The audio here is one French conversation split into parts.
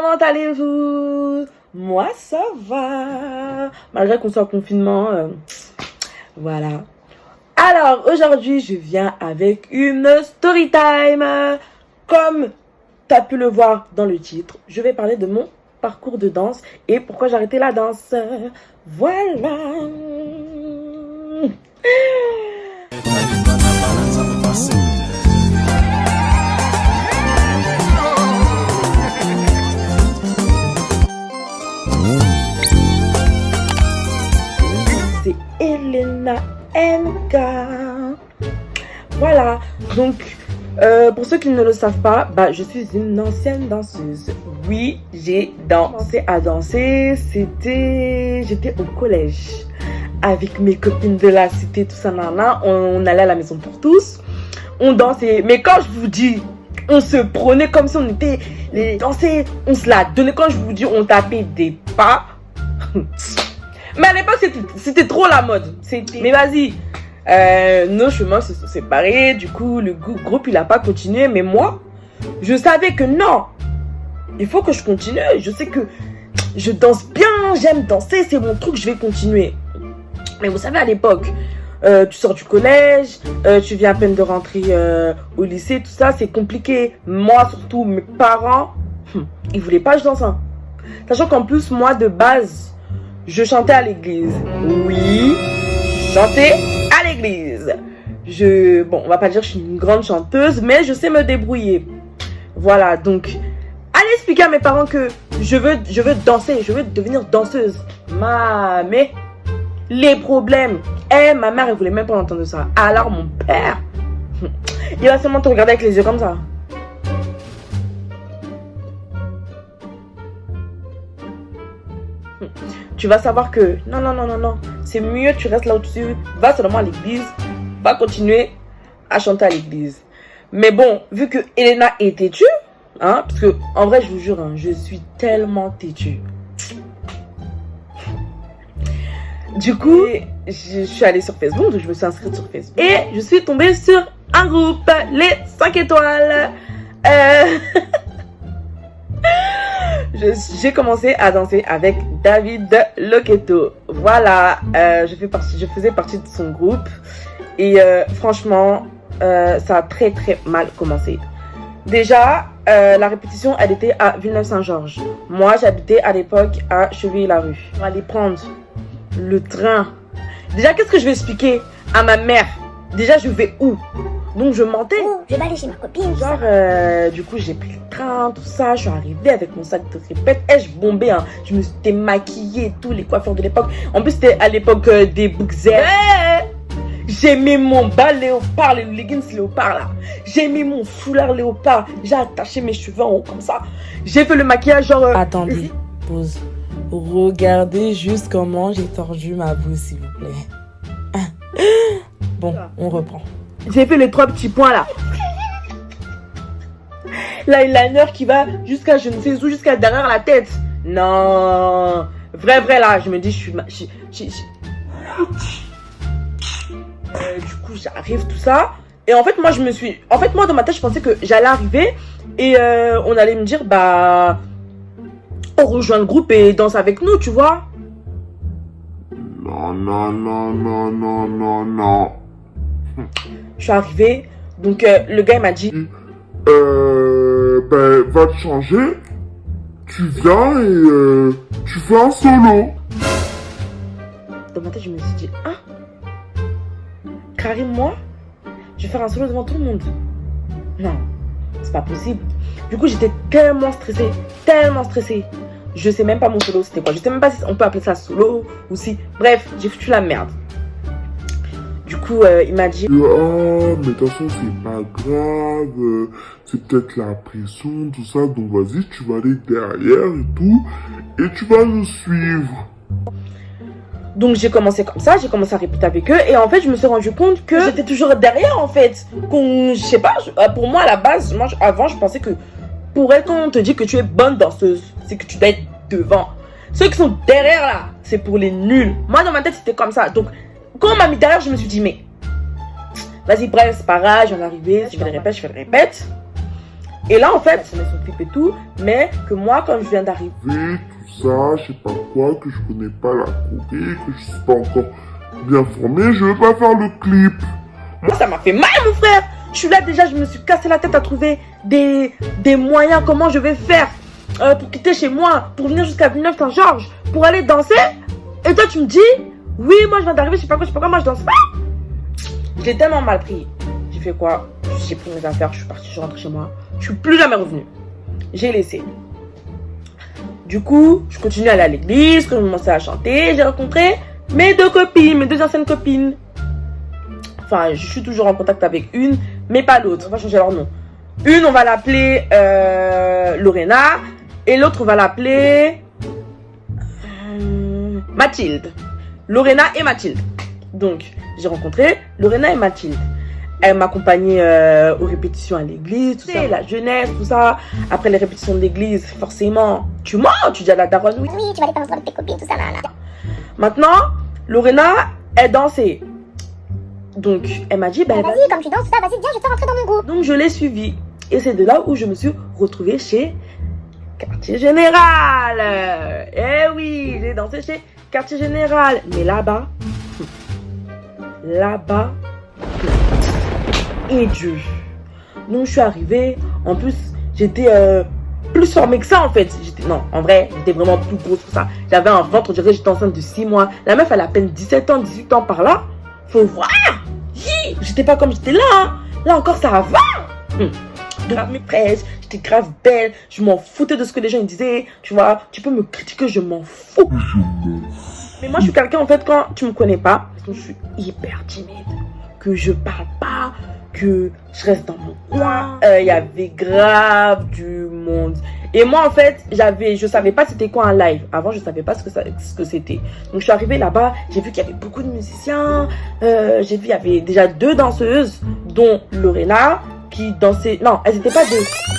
comment allez-vous? Moi, ça va. Malgré qu'on soit en confinement, voilà. Alors, aujourd'hui, je viens avec une story time. Comme tu as pu le voir dans le titre, je vais parler de mon parcours de danse et pourquoi j'ai arrêté la danse. Voilà. C'est Elena NK. Voilà, donc pour ceux qui ne le savent pas, je suis une ancienne danseuse. Oui, j'ai commencé à danser, j'étais au collège avec mes copines de la cité, tout ça, on allait à la maison pour tous, on dansait, mais quand je vous dis, on se prenait comme si on était les dansés, on se la donnait. Quand je vous dis, on tapait des pas. Mais à l'époque, c'était trop la mode. Mais vas-y, nos chemins se sont séparés. Du coup, le groupe, il n'a pas continué. Mais moi, je savais que non, il faut que je continue. Je sais que je danse bien, j'aime danser, c'est mon truc, je vais continuer. Mais vous savez, à l'époque, tu sors du collège, tu viens à peine de rentrer au lycée, tout ça, c'est compliqué. Moi, surtout, mes parents, ils voulaient pas que je danse. Sachant qu'en plus, moi, de base, je chantais à l'église. Oui, chanter à l'église. Bon, on va pas dire que je suis une grande chanteuse, mais je sais me débrouiller. Voilà, donc, allez expliquer à mes parents que je veux danser, je veux devenir danseuse. Mais les problèmes. Ma mère, elle voulait même pas entendre ça. Alors, mon père, il va seulement te regarder avec les yeux comme ça. Tu vas savoir que non, c'est mieux, tu restes là où tu vas seulement à l'église, va continuer à chanter à l'église. Mais bon, vu que Elena est têtue, parce que en vrai, je vous jure, je suis tellement têtue. Du coup, je suis allée sur Facebook, donc je me suis inscrite sur Facebook. Et je suis tombée sur un groupe, les 5 étoiles. J'ai commencé à danser avec David Loketo. Voilà, je faisais partie de son groupe. Et franchement, ça a très très mal commencé. Déjà, la répétition, elle était à Villeneuve-Saint-Georges. Moi, j'habitais à l'époque à Chevilly-la-Rue. On va aller prendre le train. Déjà, qu'est-ce que je vais expliquer à ma mère? Déjà, je vais où? Donc, je mentais. Je vais aller chez ma copine. Genre, du coup, j'ai pris le train, tout ça. Je suis arrivée avec mon sac de répète. Et je bombais, Je me suis maquillée, tous les coiffeurs de l'époque. En plus, c'était à l'époque des Bookzer. J'ai mis mon bas léopard, les leggings léopard là. J'ai mis mon foulard léopard. J'ai attaché mes cheveux en haut comme ça. J'ai fait le maquillage genre... Attendez, pause. Regardez juste comment j'ai tordu ma bouche, s'il vous plaît. Bon, on reprend. J'ai fait les 3 petits points là. L'eyeliner qui va jusqu'à je ne sais où, jusqu'à derrière la tête. Non. Vrai là, je me dis, du coup, j'arrive, tout ça. Et en fait, moi, dans ma tête, je pensais que j'allais arriver. Et on allait me dire, on rejoint le groupe et danse avec nous, tu vois. Non. Je suis arrivée, donc le gars il m'a dit va te changer, tu viens et tu fais un solo. Dans ma tête je me suis dit, Karim, moi, je vais faire un solo devant tout le monde. Non, c'est pas possible. Du coup j'étais tellement stressée. Je sais même pas mon solo c'était quoi. Je sais même pas si on peut appeler ça solo ou si. Bref, j'ai foutu la merde. Du coup, il m'a dit... mais de toute façon, c'est pas grave. C'est peut-être la pression, tout ça. Donc, vas-y, tu vas aller derrière et tout. Et tu vas nous suivre. Donc, j'ai commencé comme ça. J'ai commencé à répéter avec eux. Et en fait, je me suis rendu compte que j'étais toujours derrière, en fait. Je sais pas, pour moi, à la base, avant, je pensais que pour être, quand on te dit que tu es bonne danseuse, c'est que tu dois être devant. Ceux qui sont derrière, là, c'est pour les nuls. Moi, dans ma tête, c'était comme ça. Donc, quand on m'a mis derrière, je me suis dit, mais vas-y, bref, c'est pas grave, j'en arrivais, je fais le répète. Et là, en fait, ça met son clip et tout, mais que moi, quand je viens d'arriver, Tout ça, je sais pas quoi, que je connais pas la Corée, que je suis pas encore bien formé, je veux pas faire le clip. moi, ça m'a fait mal, mon frère. Je suis là déjà, je me suis cassé la tête à trouver des moyens, comment je vais faire pour quitter chez moi, pour venir jusqu'à Villeneuve-Saint-Georges, pour aller danser. Et toi, tu me dis, oui, moi, je viens d'arriver, je sais pas quoi, moi, je danse pas. Je l'ai tellement mal pris. J'ai fait quoi? J'ai pris mes affaires, je suis partie, je suis rentrée chez moi. Je suis plus jamais revenue. J'ai laissé. Du coup, je continue à aller à l'église, quand je commençais à chanter, j'ai rencontré mes deux copines, mes deux anciennes copines. Enfin, je suis toujours en contact avec une, mais pas l'autre. On va changer leur nom. Une, on va l'appeler Lorena, et l'autre, on va l'appeler Mathilde. Lorena et Mathilde. Donc, j'ai rencontré Lorena et Mathilde. Elle m'accompagnait aux répétitions à l'église, tout ça, la jeunesse, tout ça. Après les répétitions de l'église, forcément, tu mens, tu dis à la daronne, oui, Oui, tu vas aller faire avec tes copines, tout ça, là. Maintenant, Lorena, elle dansait. Donc, elle m'a dit, ben, Vas-y, comme tu danses, tout ça, vas-y, viens, je te fais rentrer dans mon groupe. donc je l'ai suivie. Et c'est de là où je me suis retrouvée chez Quartier Général. Eh oui, j'ai dansé chez Quartier Général. Mais là-bas, et Dieu. Donc, je suis arrivée. En plus, j'étais plus formée que ça, en fait. Non, en vrai, j'étais vraiment plus grosse que ça. J'avais un ventre, on dirait que j'étais enceinte de 6 mois. La meuf, elle a à peine 17 ans, 18 ans par là. Faut voir. J'étais pas comme j'étais là. Hein. Là encore, ça va. Grave mes fraîches, j'étais grave belle. Je m'en foutais de ce que les gens ils disaient. Tu vois, tu peux me critiquer, je m'en fous. Mais moi, je suis quelqu'un, en fait, quand tu me connais pas, je suis hyper timide. Que je parle pas, que je reste dans mon coin. Il y avait grave du monde. Et moi, en fait, je savais pas c'était quoi un live. Avant, je savais pas ce que c'était. Donc, je suis arrivée là-bas, j'ai vu qu'il y avait beaucoup de musiciens. J'ai vu, il y avait déjà 2 danseuses, dont Lorena, qui dansait. Non, elles étaient pas 2.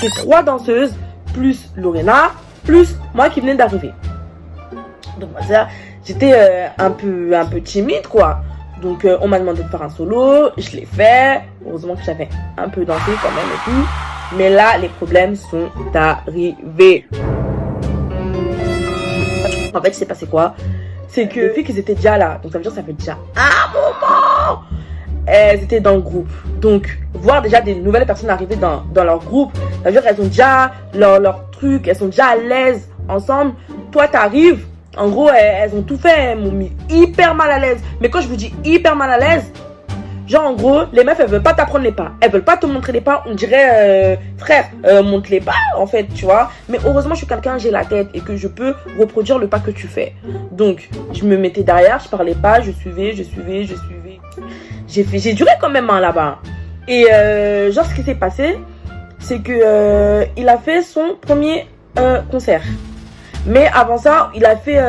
C'était 3 danseuses, plus Lorena, plus moi qui venais d'arriver. Donc, ça, j'étais un peu timide, quoi. Donc, on m'a demandé de faire un solo. Je l'ai fait. Heureusement que j'avais un peu dansé quand même et tout. Mais là, les problèmes sont arrivés. En fait, il s'est passé quoi? C'est que les filles qui étaient déjà là, donc ça veut dire que ça fait déjà un moment, elles étaient dans le groupe. Donc, voir déjà des nouvelles personnes arriver dans leur groupe, ça veut dire qu'elles ont déjà leur truc, elles sont déjà à l'aise ensemble. Toi, t'arrives, en gros, elles ont tout fait, elles m'ont mis hyper mal à l'aise. Mais quand je vous dis hyper mal à l'aise, genre en gros, les meufs elles veulent pas t'apprendre les pas, elles veulent pas te montrer les pas, on dirait frère, montre les pas en fait, tu vois. Mais heureusement je suis quelqu'un, j'ai la tête et que je peux reproduire le pas que tu fais. Donc je me mettais derrière, je parlais pas, je suivais. J'ai duré quand même hein, là-bas. Et genre ce qui s'est passé, c'est que il a fait son premier concert. Mais avant ça, il a fait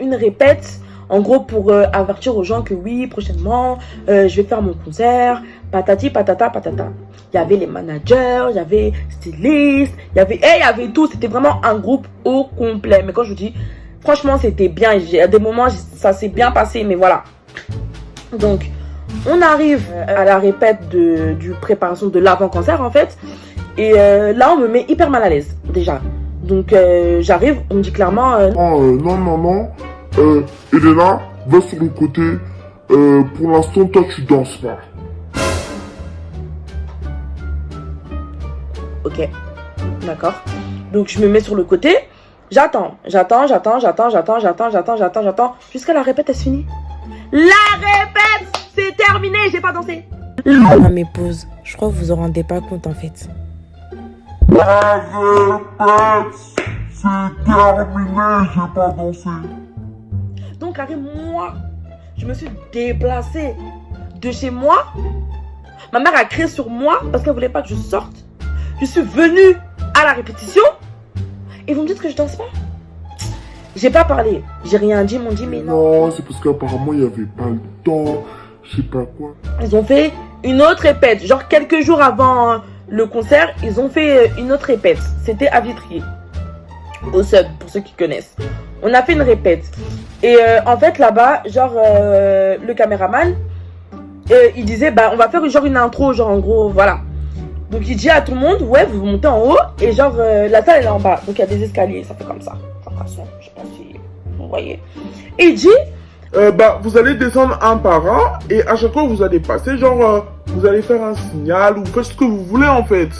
une répète. En gros, pour avertir aux gens que oui, prochainement, je vais faire mon concert, patati, patata, patata. Il y avait les managers, il y avait stylistes, il y avait tout. C'était vraiment un groupe au complet. Mais quand je vous dis, franchement, c'était bien. À des moments, ça s'est bien passé, mais voilà. Donc, on arrive à la répète du préparation de l'avant-concert, en fait. Et là, on me met hyper mal à l'aise, déjà. Donc, j'arrive, on me dit clairement... non. Elena, va sur le côté. Pour l'instant, toi, tu danses pas. Ok, d'accord. Donc, je me mets sur le côté. J'attends. Jusqu'à la répète, elle se finit. La répète, c'est terminé, j'ai pas dansé. Ah, mes pauses. Je crois que vous vous en rendez pas compte, en fait. La répète, c'est terminé, j'ai pas dansé. Donc, carrément, moi, je me suis déplacée de chez moi. Ma mère a crié sur moi parce qu'elle voulait pas que je sorte. Je suis venue à la répétition et vous me dites que je danse pas. J'ai pas parlé, j'ai rien dit, ils m'ont dit mais non. Non, c'est parce qu'apparemment, il n'y avait pas le temps, je sais pas quoi. Ils ont fait une autre répète, genre quelques jours avant le concert, ils ont fait une autre répète. C'était à Vitry, au sub, pour ceux qui connaissent. On a fait une répète. Et en fait, là-bas, genre, le caméraman, il disait, bah, on va faire genre une intro, genre, en gros, voilà. Donc il dit à tout le monde, ouais, vous montez en haut et genre la salle elle est en bas. Donc il y a des escaliers, ça fait comme ça. Genre façon, je sais pas si vous voyez. Et il dit, vous allez descendre un par un et à chaque fois vous allez passer, genre, vous allez faire un signal ou faites ce que vous voulez en fait.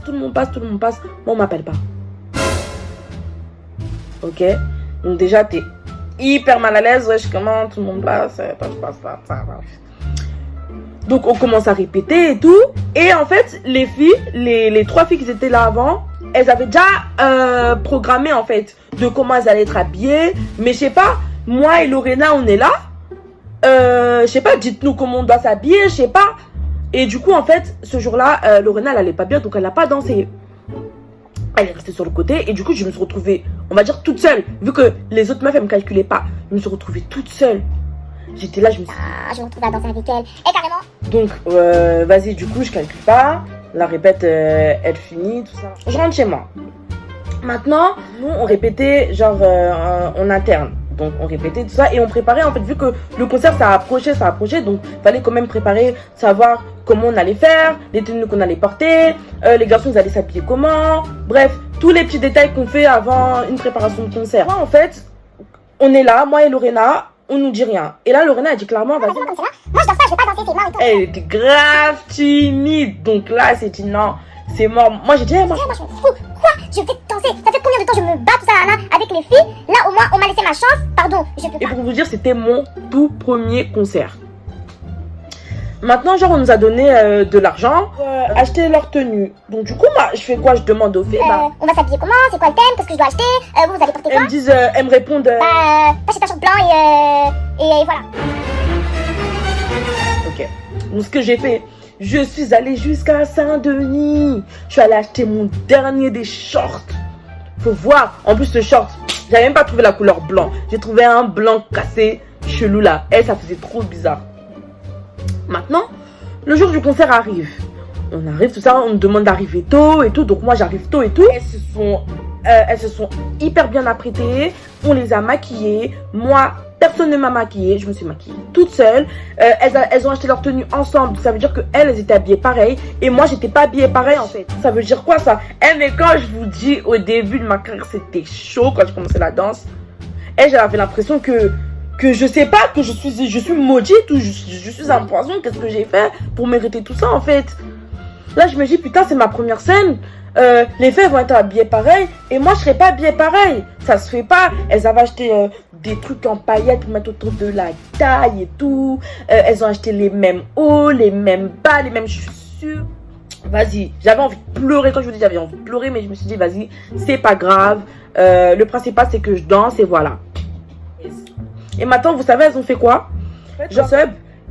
tout le monde passe. Moi on m'appelle pas. Ok. Donc déjà t'es hyper mal à l'aise, wesh, comment tout le monde passe, toi je passe pas, ça va. Donc on commence à répéter et tout. Et en fait, les filles, les 3 filles qui étaient là avant, elles avaient déjà programmé en fait de comment elles allaient être habillées. Mais je sais pas, moi et Lorena on est là. Je sais pas, dites-nous comment on doit s'habiller, je sais pas. Et du coup en fait, ce jour-là, Lorena elle allait pas bien, donc elle n'a pas dansé. Elle est restée sur le côté et du coup je me suis retrouvée, on va dire toute seule. Vu que les autres meufs elles me calculaient pas, je me suis retrouvée toute seule. J'étais là, je me suis dit, je me retrouve à danser avec elle. Et carrément. donc, vas-y, du coup, je calcule pas. La répète, elle finit, tout ça. Je rentre chez moi. Maintenant, nous, on répétait, genre, en interne. Donc, on répétait tout ça et on préparait, en fait, vu que le concert, ça approchait. Donc, fallait quand même préparer, savoir comment on allait faire, les tenues qu'on allait porter, les garçons, ils allaient s'habiller comment. Bref, tous les petits détails qu'on fait avant une préparation de concert. Moi, en fait, on est là, moi et Lorena. On nous dit rien. Et là, Lorena a dit clairement, vas-y. Moi, je danse pas, je vais pas danser, c'est mort et tout. Elle était grave timide. Donc là, elle s'est dit non, c'est mort. Moi, j'ai dit, moi, Moi, je m'en fous. Quoi? Je vais danser. Ça fait combien de temps je me bats tout ça là, avec les filles? Là, au moins, on m'a laissé ma chance. Pardon, je peux Et pas. pour vous dire, c'était mon tout premier concert. Maintenant, genre, on nous a donné de l'argent pour acheter leur tenue. Donc, du coup, moi, je fais quoi? Je demande aux filles. On va s'habiller comment? C'est quoi le thème? Qu'est-ce que je dois acheter? Vous allez porter Elles quoi? me disent, elles me répondent. T'achètes un short blanc et voilà. Ok. Donc, ce que j'ai fait, je suis allée jusqu'à Saint-Denis. Je suis allée acheter mon dernier des shorts. Faut voir. En plus, ce short, j'avais même pas trouvé la couleur blanc. J'ai trouvé un blanc cassé, chelou là. Et ça faisait trop bizarre. Maintenant, le jour du concert arrive. On arrive, tout ça, on nous demande d'arriver tôt et tout. Donc moi, j'arrive tôt et tout. Elles se sont hyper bien apprêtées. On les a maquillées. Moi, personne ne m'a maquillée. Je me suis maquillée toute seule. Elles ont acheté leur tenue ensemble. Ça veut dire qu'elles étaient habillées pareil. Et moi, j'étais pas habillée pareil en fait. Ça veut dire quoi ça? Mais quand je vous dis au début de ma carrière, c'était chaud quand j'ai commencé la danse. Et j'avais l'impression que je sais pas, que je suis maudite ou je suis un poison. Qu'est-ce que j'ai fait pour mériter tout ça en fait? Là je me dis putain, c'est ma première scène. Les filles vont être habillées pareil et moi je serai pas habillée pareil. Ça se fait pas. Elles avaient acheté des trucs en paillettes pour mettre autour de la taille et tout. Elles ont acheté les mêmes hauts, les mêmes bas, les mêmes chaussures. Vas-y, j'avais envie de pleurer. Quand je vous dis j'avais envie de pleurer, mais je me suis dit vas-y, c'est pas grave. Le principal c'est que je danse et voilà. Et maintenant, vous savez, elles ont fait quoi? Genre,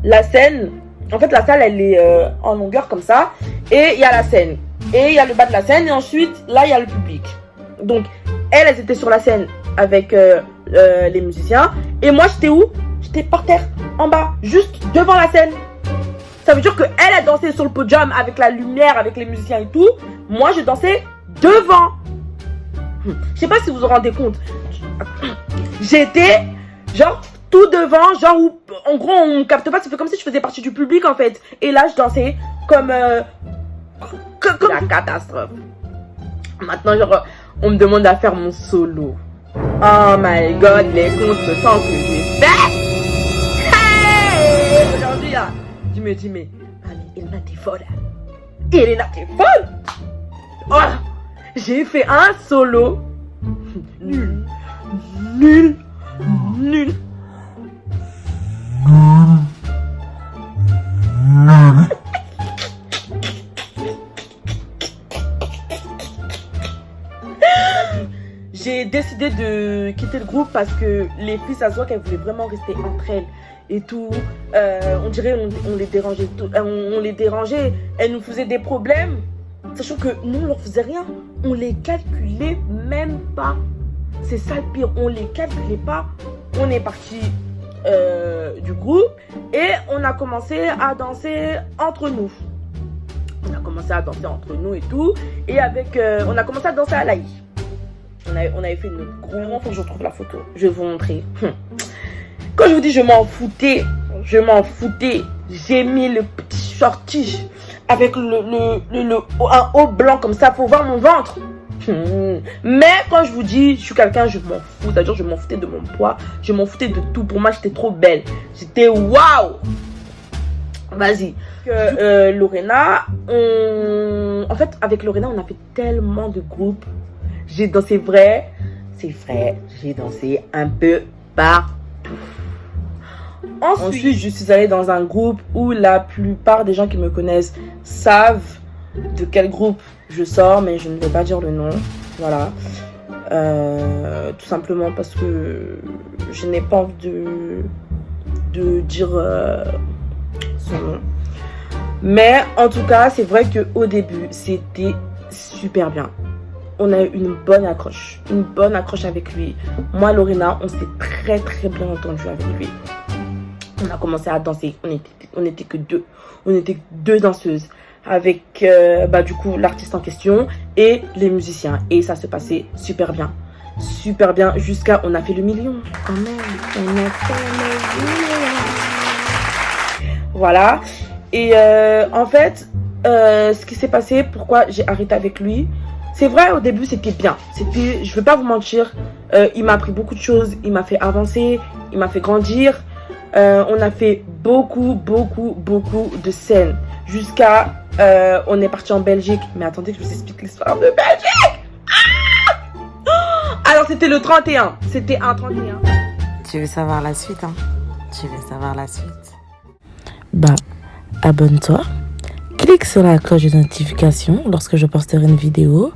la scène, en fait, la salle, elle est en longueur comme ça. Et il y a la scène. Et il y a le bas de la scène. Et ensuite, là, il y a le public. Donc, elles étaient sur la scène avec les musiciens. Et moi, j'étais où? J'étais par terre, en bas, juste devant la scène. Ça veut dire qu'elle a dansé sur le podium avec la lumière, avec les musiciens et tout. Moi, je dansais devant. Je sais pas si vous vous rendez compte. J'étais... genre tout devant, genre où en gros on capte pas, ça fait comme si je faisais partie du public en fait. Et là je dansais comme la catastrophe. Maintenant genre on me demande à faire mon solo. Oh my god, les contretemps que j'ai fait. Hey, aujourd'hui là, je me dis mais Elena t'es folle. Elena t'es folle. Oh, j'ai fait un solo nul. J'ai décidé de quitter le groupe parce que les filles, ça se voit qu'elles voulaient vraiment rester entre elles et tout. On dirait on les dérangeait, on les dérangeait. Elles nous faisaient des problèmes, sachant que nous on leur faisait rien. On les calculait même pas. C'est ça le pire, on les calculait pas. On est parti du groupe et on a commencé à danser entre nous. On a commencé à danser entre nous et tout. Et avec, on a commencé à danser à l'Aïe. On avait fait une gros... Faut que je retrouve la photo. Je vais vous montrer. Quand je vous dis je m'en foutais. J'ai mis le petit shortiche avec un haut blanc comme ça, faut voir mon ventre. Mais quand je vous dis, je suis quelqu'un, je m'en fous. C'est-à-dire, je m'en foutais de mon poids, je m'en foutais de tout. Pour moi, j'étais trop belle. J'étais waouh. Vas-y. Lorena, en fait, avec Lorena, on a fait tellement de groupes. J'ai dansé vrai. C'est vrai, j'ai dansé un peu partout. Ensuite, je suis allée dans un groupe où la plupart des gens qui me connaissent savent de quel groupe je sors, mais je ne vais pas dire le nom. Voilà. Tout simplement parce que je n'ai pas envie de dire son nom. Mais en tout cas, c'est vrai qu'au début, c'était super bien. On a eu une bonne accroche avec lui. Moi, Lorena, on s'est très très bien entendu avec lui. On a commencé à danser. On était que deux. On était deux danseuses avec du coup l'artiste en question et les musiciens. Et ça se passait super bien. Super bien jusqu'à on a fait le million. Quand même, on a fait le million. Voilà. Et en fait, ce qui s'est passé, pourquoi j'ai arrêté avec lui, c'est vrai, au début, c'était bien. Je ne vais pas vous mentir, il m'a appris beaucoup de choses, il m'a fait avancer, il m'a fait grandir. On a fait beaucoup de scènes. Jusqu'à, on est parti en Belgique. Mais attendez que je vous explique l'histoire de Belgique. Alors, c'était le 31. C'était un 31. Tu veux savoir la suite, hein? Tu veux savoir la suite? Bah, abonne-toi. Clique sur la cloche de notification lorsque je posterai une vidéo.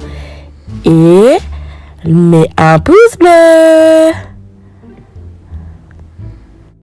Et mets un pouce bleu.